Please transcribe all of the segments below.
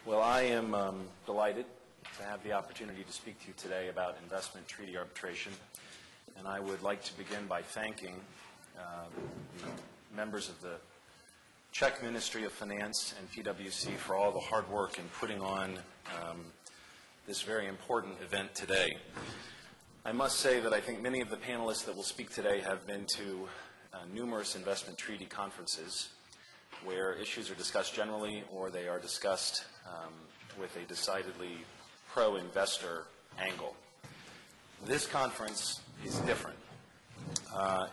Well, I am delighted to have the opportunity to speak to you today about investment treaty arbitration. And I would like to begin by thanking members of the Czech Ministry of Finance and PwC for all the hard work in putting on this very important event today. I must say that I think many of the panelists that will speak today have been to numerous investment treaty conferences where issues are discussed generally or they are discussed with a decidedly pro-investor angle. This conference is different.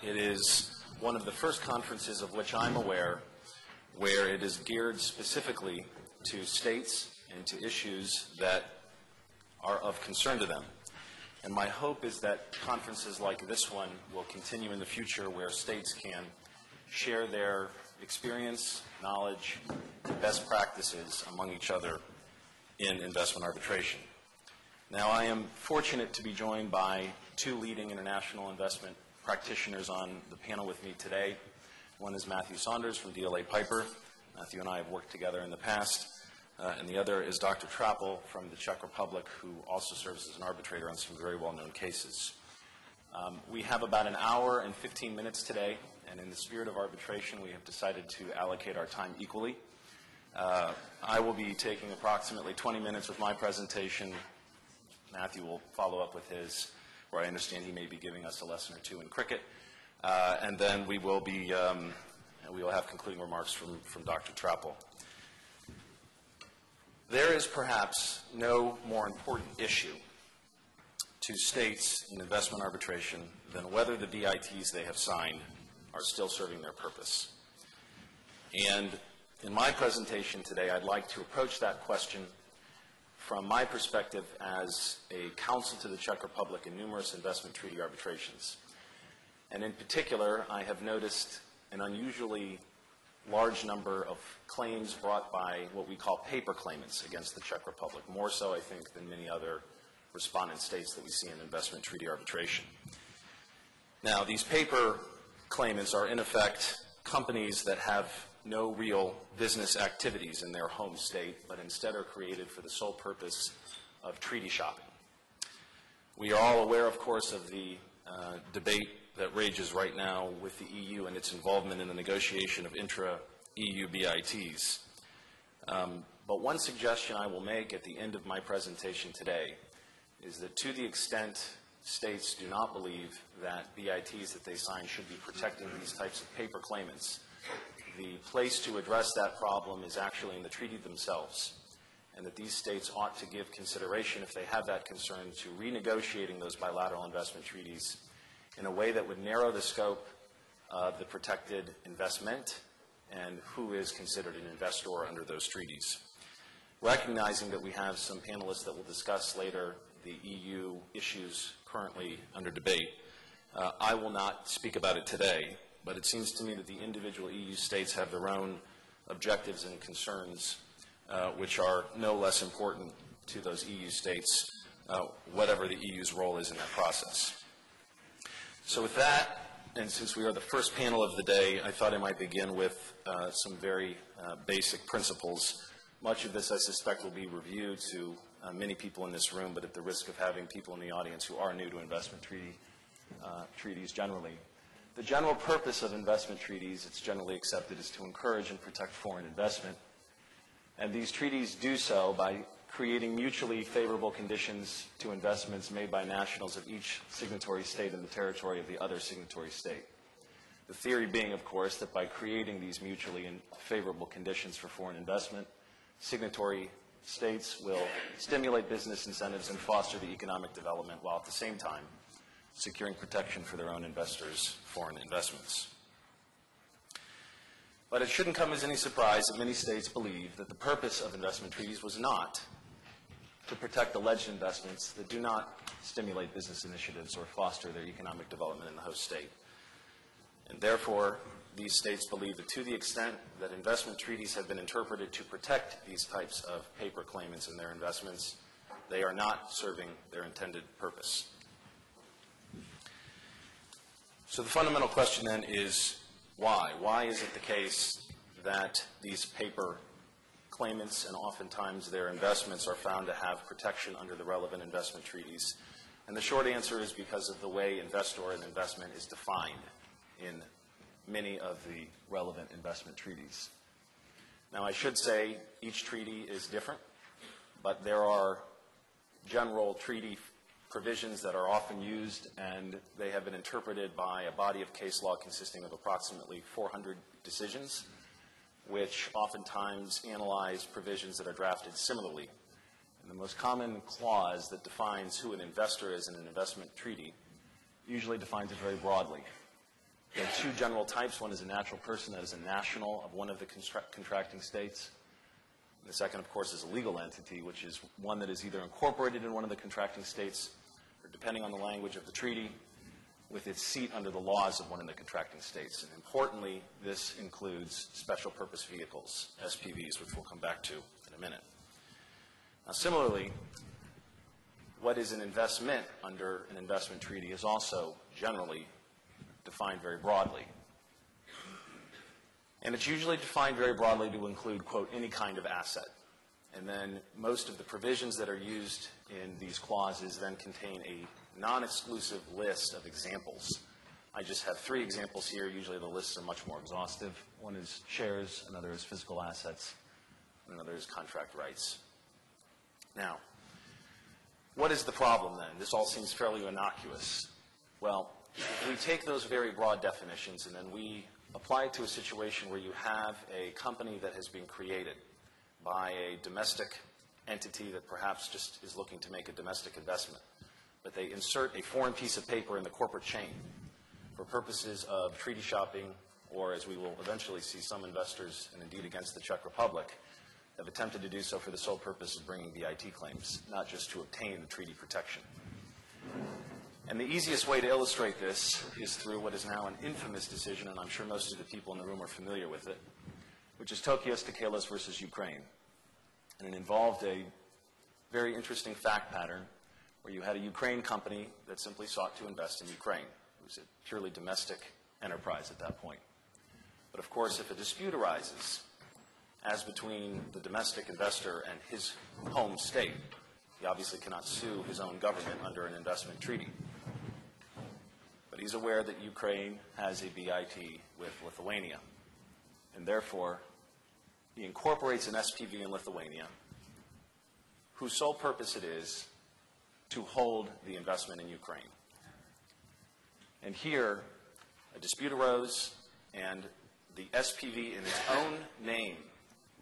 It is one of the first conferences of which I'm aware where it is geared specifically to states and to issues that are of concern to them. And my hope is that conferences like this one will continue in the future where states can share their experience, knowledge, and best practices among each other in investment arbitration. Now, I am fortunate to be joined by two leading international investment practitioners on the panel with me today. One is Matthew Saunders from DLA Piper. Matthew and I have worked together in the past. And the other is Dr. Trappel from the Czech Republic, who also serves as an arbitrator on some very well-known cases. We have about an hour and 15 minutes today, and in the spirit of arbitration, we have decided to allocate our time equally. I will be taking approximately 20 minutes with my presentation. Matthew will follow up with his, where I understand he may be giving us a lesson or two in cricket. And then we will have concluding remarks from Dr. Trappel. There is perhaps no more important issue to states in investment arbitration than whether the BITs they have signed are still serving their purpose. And in my presentation today, I'd like to approach that question from my perspective as a counsel to the Czech Republic in numerous investment treaty arbitrations. And in particular, I have noticed an unusually large number of claims brought by what we call paper claimants against the Czech Republic, more so, I think, than many other respondent states that we see in investment treaty arbitration. Now, these paper claimants are, in effect, companies that have no real business activities in their home state, but instead are created for the sole purpose of treaty shopping. We are all aware, of course, of the debate that rages right now with the EU and its involvement in the negotiation of intra-EU BITs. But one suggestion I will make at the end of my presentation today is that to the extent states do not believe that BITs that they sign should be protecting these types of paper claimants, the place to address that problem is actually in the treaty themselves, and that these states ought to give consideration, if they have that concern, to renegotiating those bilateral investment treaties in a way that would narrow the scope of the protected investment and who is considered an investor under those treaties. Recognizing that we have some panelists that will discuss later the EU issues currently under debate, I will not speak about it today, but it seems to me that the individual EU states have their own objectives and concerns, which are no less important to those EU states, whatever the EU's role is in that process. So with that, and since we are the first panel of the day, I thought I might begin with some very basic principles. Much of this, I suspect, will be reviewed to many people in this room, but at the risk of having people in the audience who are new to investment treaties generally. The general purpose of investment treaties, it's generally accepted, is to encourage and protect foreign investment. And these treaties do so by creating mutually favorable conditions to investments made by nationals of each signatory state in the territory of the other signatory state. The theory being, of course, that by creating these mutually favorable conditions for foreign investment, signatory states will stimulate business incentives and foster the economic development while at the same time securing protection for their own investors' foreign investments. But it shouldn't come as any surprise that many states believe that the purpose of investment treaties was not to protect alleged investments that do not stimulate business initiatives or foster their economic development in the host state. And therefore, these states believe that to the extent that investment treaties have been interpreted to protect these types of paper claimants and their investments, they are not serving their intended purpose. So the fundamental question then is why? Why is it the case that these paper claimants and oftentimes their investments are found to have protection under the relevant investment treaties? And the short answer is because of the way investor and investment is defined in many of the relevant investment treaties. Now, I should say each treaty is different, but there are general treaty provisions that are often used, and they have been interpreted by a body of case law consisting of approximately 400 decisions, which oftentimes analyze provisions that are drafted similarly. And the most common clause that defines who an investor is in an investment treaty usually defines it very broadly. There are two general types. One is a natural person, that is a national of one of the contracting states. And the second, of course, is a legal entity, which is one that is either incorporated in one of the contracting states, or depending on the language of the treaty, with its seat under the laws of one of the contracting states. And importantly, this includes special purpose vehicles, SPVs, which we'll come back to in a minute. Now, similarly, what is an investment under an investment treaty is also generally defined very broadly. And it's usually defined very broadly to include, quote, any kind of asset. And then most of the provisions that are used in these clauses then contain a non-exclusive list of examples. I just have 3 examples here. Usually the lists are much more exhaustive. One is shares, another is physical assets, and another is contract rights. Now, what is the problem then? This all seems fairly innocuous. Well, we take those very broad definitions and then we apply it to a situation where you have a company that has been created by a domestic entity that perhaps just is looking to make a domestic investment. But they insert a foreign piece of paper in the corporate chain for purposes of treaty shopping, or as we will eventually see, some investors, and indeed against the Czech Republic, have attempted to do so for the sole purpose of bringing BIT claims, not just to obtain the treaty protection. And the easiest way to illustrate this is through what is now an infamous decision, and I'm sure most of the people in the room are familiar with it, which is Tokios Tekelis versus Ukraine. And it involved a very interesting fact pattern where you had a Ukraine company that simply sought to invest in Ukraine. It was a purely domestic enterprise at that point. But of course, if a dispute arises, as between the domestic investor and his home state, he obviously cannot sue his own government under an investment treaty. But he's aware that Ukraine has a BIT with Lithuania. And therefore, he incorporates an SPV in Lithuania, whose sole purpose it is to hold the investment in Ukraine. And here, a dispute arose, and the SPV in its own name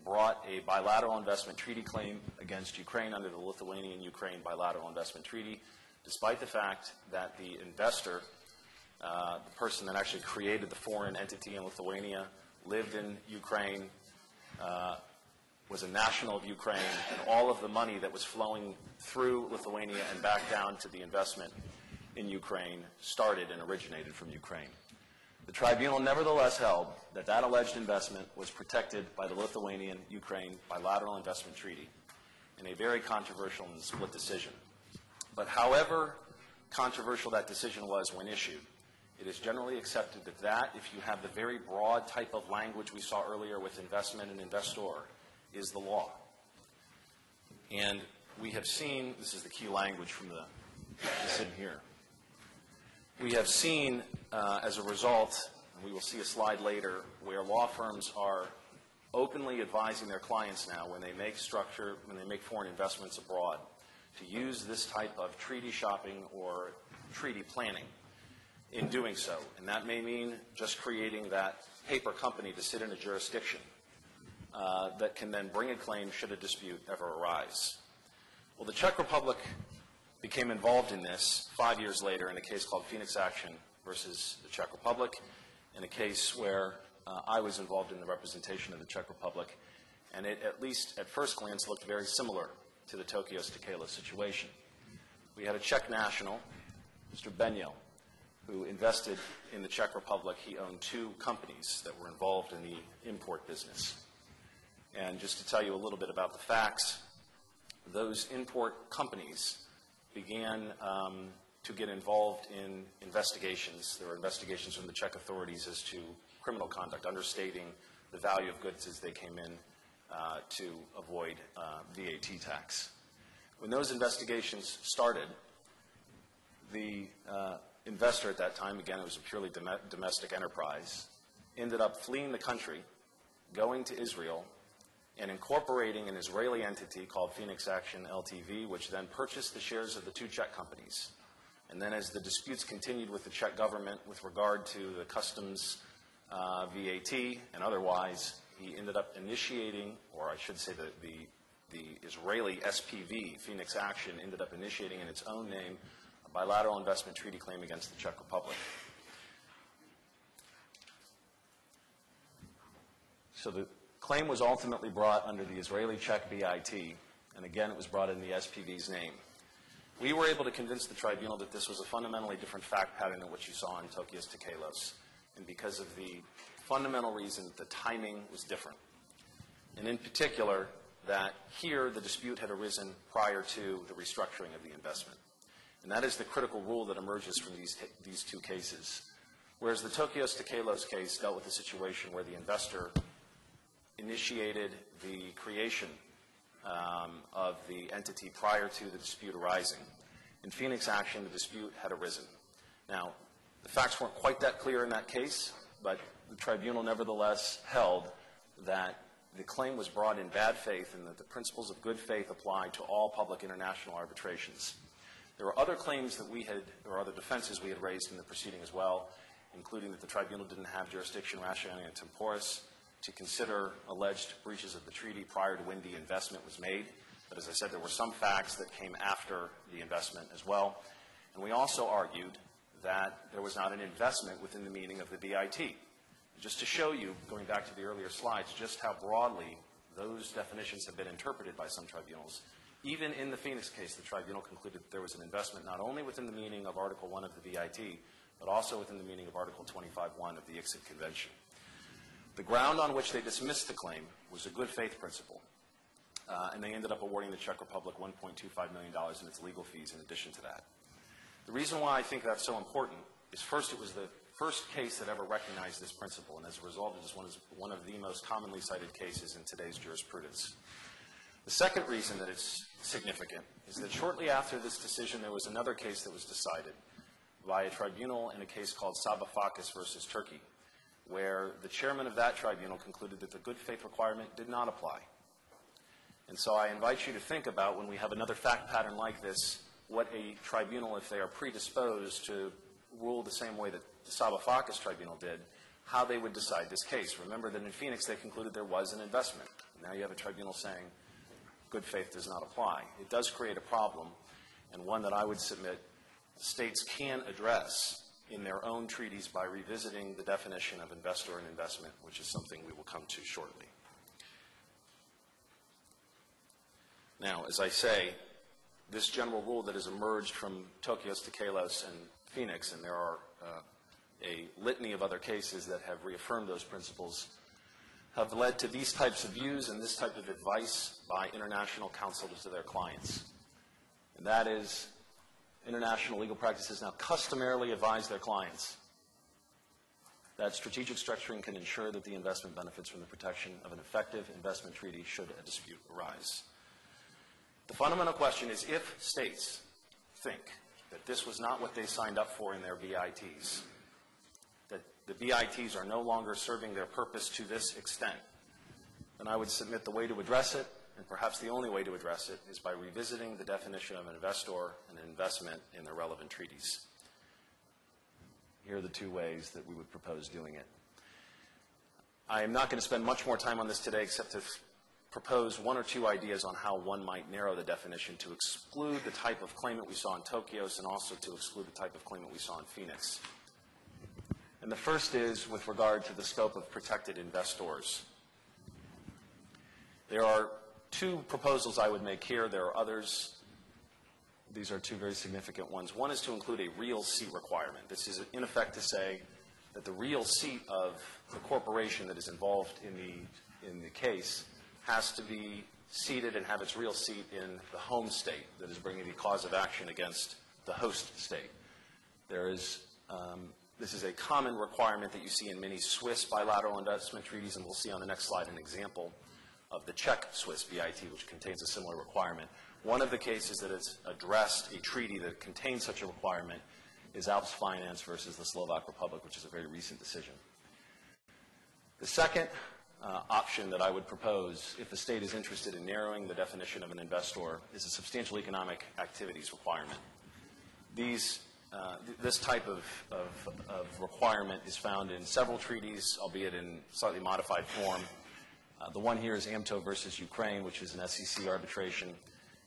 brought a bilateral investment treaty claim against Ukraine under the Lithuanian-Ukraine bilateral investment treaty, despite the fact that the investor, the person that actually created the foreign entity in Lithuania, lived in Ukraine, was a national of Ukraine, and all of the money that was flowing through Lithuania and back down to the investment in Ukraine started and originated from Ukraine. The tribunal nevertheless held that that alleged investment was protected by the Lithuanian-Ukraine bilateral investment treaty in a very controversial and split decision. But however controversial that decision was when issued, it is generally accepted that if you have the very broad type of language we saw earlier with investment and investor, is the law. And we have seen, this is the key language from the decision here, we have seen as a result, and we will see a slide later, where law firms are openly advising their clients now when they make foreign investments abroad, to use this type of treaty shopping or treaty planning in doing so. And that may mean just creating that paper company to sit in a jurisdiction that can then bring a claim should a dispute ever arise. Well, the Czech Republic became involved in this 5 years later in a case called Phoenix Action versus the Czech Republic, in a case where I was involved in the representation of the Czech Republic, and it, at least at first glance, looked very similar to the Tokios Tekelis situation. We had a Czech national, Mr. Benyo, who invested in the Czech Republic. He owned 2 companies that were involved in the import business. And just to tell you a little bit about the facts, those import companies began to get involved in investigations. There were investigations from the Czech authorities as to criminal conduct, understating the value of goods as they came in, to avoid VAT tax. When those investigations started, the investor at that time, again, it was a purely domestic enterprise, ended up fleeing the country, going to Israel, and incorporating an Israeli entity called Phoenix Action LTV, which then purchased the shares of the two Czech companies. And then as the disputes continued with the Czech government with regard to the customs, VAT, and otherwise, he ended up initiating, or I should say the Israeli SPV, Phoenix Action, ended up initiating in its own name a bilateral investment treaty claim against the Czech Republic. So the claim was ultimately brought under the Israeli-Czech BIT, and again it was brought in the SPV's name. We were able to convince the tribunal that this was a fundamentally different fact pattern than what you saw in Tokios Tekelos, and because of the fundamental reason that the timing was different. And in particular, that here the dispute had arisen prior to the restructuring of the investment. And that is the critical rule that emerges from these two cases. Whereas the Tokios Tekelos case dealt with a situation where the investor initiated the creation of the entity prior to the dispute arising. In Phoenix Action, the dispute had arisen. Now, the facts weren't quite that clear in that case, but the tribunal nevertheless held that the claim was brought in bad faith and that the principles of good faith apply to all public international arbitrations. There were other claims that we had, or other defenses we had raised in the proceeding as well, including that the tribunal didn't have jurisdiction rationale and temporis to consider alleged breaches of the treaty prior to when the investment was made. But as I said, there were some facts that came after the investment as well. And we also argued that there was not an investment within the meaning of the BIT. Just to show you, going back to the earlier slides, just how broadly those definitions have been interpreted by some tribunals. Even in the Phoenix case, the tribunal concluded that there was an investment not only within the meaning of Article 1 of the BIT, but also within the meaning of Article 25.1 of the ICSID Convention. The ground on which they dismissed the claim was a good faith principle, and they ended up awarding the Czech Republic $1.25 million in its legal fees in addition to that. The reason why I think that's so important is first, it was the first case that ever recognized this principle, and as a result, it is one of the most commonly cited cases in today's jurisprudence. The second reason that it's significant is that shortly after this decision, there was another case that was decided by a tribunal in a case called Sabafakis versus Turkey, where the chairman of that tribunal concluded that the good faith requirement did not apply. And so I invite you to think about, when we have another fact pattern like this, what a tribunal, if they are predisposed to rule the same way that the Sabafakis tribunal did, how they would decide this case. Remember that in Phoenix they concluded there was an investment. Now you have a tribunal saying good faith does not apply. It does create a problem, and one that I would submit states can address in their own treaties by revisiting the definition of investor and investment, which is something we will come to shortly. Now, as I say, this general rule that has emerged from Tokios Tekelos and Phoenix, and there are a litany of other cases that have reaffirmed those principles, have led to these types of views and this type of advice by international counsel to their clients. And that is, international legal practices now customarily advise their clients that strategic structuring can ensure that the investment benefits from the protection of an effective investment treaty should a dispute arise. The fundamental question is, if states think that this was not what they signed up for in their BITs, that the BITs are no longer serving their purpose to this extent, then I would submit the way to address it, and perhaps the only way to address it, is by revisiting the definition of an investor and an investment in the relevant treaties. Here are the two ways that we would propose doing it. I am not going to spend much more time on this today except to propose one or two ideas on how one might narrow the definition to exclude the type of claimant we saw in Tokios and also to exclude the type of claimant we saw in Phoenix. And the first is with regard to the scope of protected investors. There are two proposals I would make here. There are others. These are two very significant ones. One is to include a real seat requirement. This is in effect to say that the real seat of the corporation that is involved in the case has to be seated and have its real seat in the home state that is bringing the cause of action against the host state. There is, this is a common requirement that you see in many Swiss bilateral investment treaties, and we'll see on the next slide an example of the Czech Swiss BIT, which contains a similar requirement. One of the cases that has addressed a treaty that contains such a requirement is Alps Finance versus the Slovak Republic, which is a very recent decision. The second option that I would propose, if the state is interested in narrowing the definition of an investor, is a substantial economic activities requirement. This type of requirement is found in several treaties, albeit in slightly modified form. The one here is AMTO versus Ukraine, which is an SEC arbitration.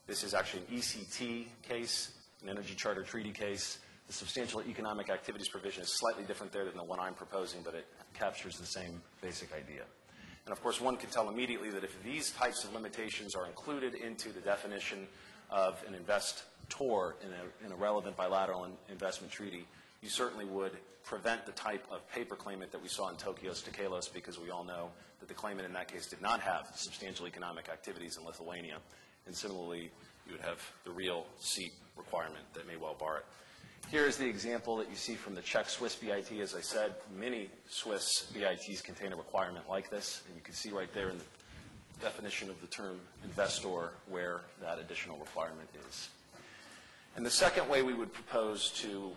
This is actually an ECT case, an Energy Charter Treaty case. The substantial economic activities provision is slightly different there than the one I'm proposing, but it captures the same basic idea. And of course, one can tell immediately that if these types of limitations are included into the definition of an investor in a relevant bilateral investment treaty, you certainly would prevent the type of paper claimant that we saw in Tokios Tekelos, because we all know that the claimant in that case did not have substantial economic activities in Lithuania. And similarly, you would have the real seat requirement that may well bar it. Here is the example that you see from the Czech Swiss BIT. As I said, many Swiss BITs contain a requirement like this, and you can see right there in the definition of the term investor where that additional requirement is. And the second way we would propose to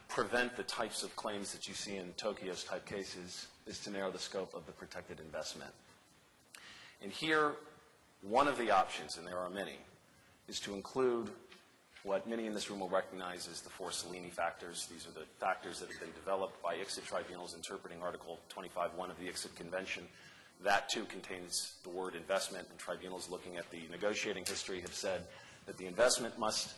prevent the types of claims that you see in Tokyo's type cases is to narrow the scope of the protected investment. And here, one of the options, and there are many, is to include what many in this room will recognize as the four Cellini factors. These are the factors that have been developed by ICSID tribunals interpreting Article 25.1 of the ICSID Convention. That, too, contains the word investment, and tribunals looking at the negotiating history have said that the investment must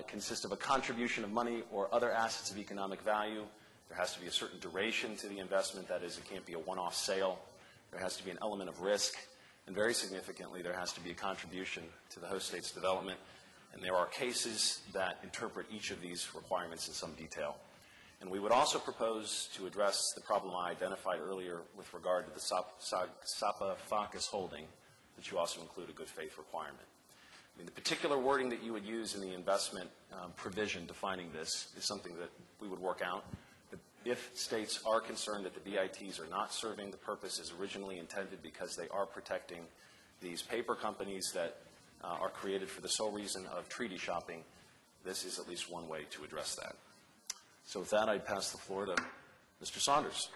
consist of a contribution of money or other assets of economic value. There has to be a certain duration to the investment. That is, it can't be a one-off sale. There has to be an element of risk. And very significantly, there has to be a contribution to the host state's development. And there are cases that interpret each of these requirements in some detail. And we would also propose to address the problem I identified earlier with regard to the Sapa-Facus holding, that you also include a good faith requirement. I mean, the particular wording that you would use in the investment provision defining this is something that we would work out. But if states are concerned that the BITs are not serving the purpose as originally intended because they are protecting these paper companies that are created for the sole reason of treaty shopping, this is at least one way to address that. So with that, I'd pass the floor to Mr. Saunders.